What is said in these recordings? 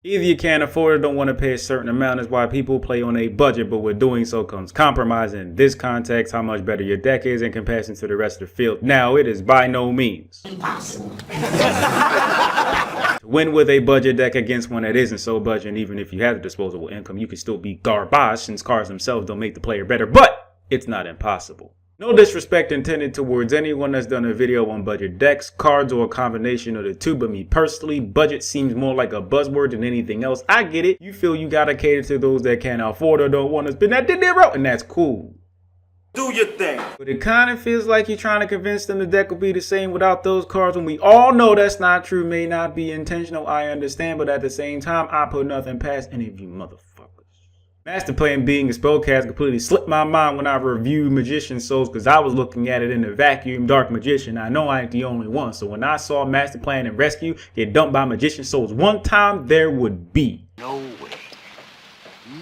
Either you can't afford it or don't want to pay a certain amount is why people play on a budget, but with doing so comes compromise. In this context, how much better your deck is in comparison to the rest of the field. Now, it is by no means impossible to win with a budget deck against one that isn't so budget, and even if you have the disposable income, you can still be garbage since cards themselves don't make the player better, but it's not impossible. No disrespect intended towards anyone that's done a video on budget decks, cards, or a combination of the two, but me personally, budget seems more like a buzzword than anything else. I get it. You feel you gotta cater to those that can't afford or don't want to spend that dinero, and that's cool. Do your thing. But it kind of feels like you're trying to convince them the deck will be the same without those cards, when we all know that's not true. May not be intentional, I understand, but at the same time, I put nothing past any of you motherfuckers. Master Plan being a spellcast completely slipped my mind when I reviewed Magician Souls, because I was looking at it in the vacuum. Dark Magician, I know I ain't the only one. So when I saw Master Plan and Rescue get dumped by Magician Souls one time, there would be no way.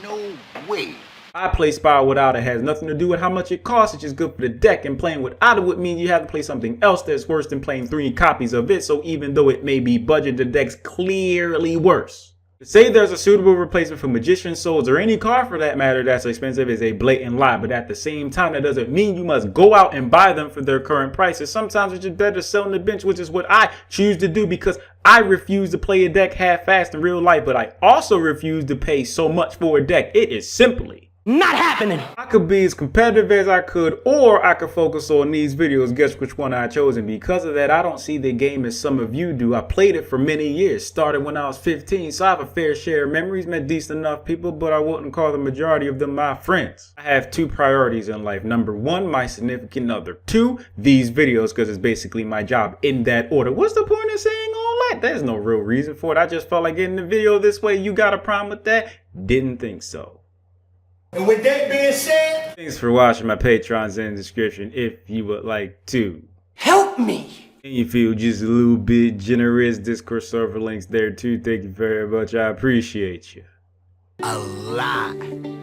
No way. I play Spire without it. Has nothing to do with how much it costs. It's just good for the deck, and playing without it would mean you have to play something else that's worse than playing 3 copies of it. So even though it may be budget, the deck's clearly worse. To say there's a suitable replacement for Magician Souls, or any card for that matter, that's expensive is a blatant lie. But at the same time, that doesn't mean you must go out and buy them for their current prices. Sometimes it's just better selling the bench, which is what I choose to do, because I refuse to play a deck half-assed in real life. But I also refuse to pay so much for a deck. It is simply not happening. I could be as competitive as I could, or I could focus on these videos. Guess which one I chose? And because of that, I don't see the game as some of you do. I played it for many years, started when I was 15, so I have a fair share of memories, met decent enough people, but I wouldn't call the majority of them my friends. I have 2 priorities in life. Number 1, my significant other. 2, these videos, because it's basically my job in that order. What's the point of saying all that? There's no real reason for it. I just felt like getting the video this way. You got a problem with that? Didn't think so. And with that being said, thanks for watching. My Patreon's in the description if you would like to help me. And you feel just a little bit generous, Discord server links there too. Thank you very much. I appreciate you a lot.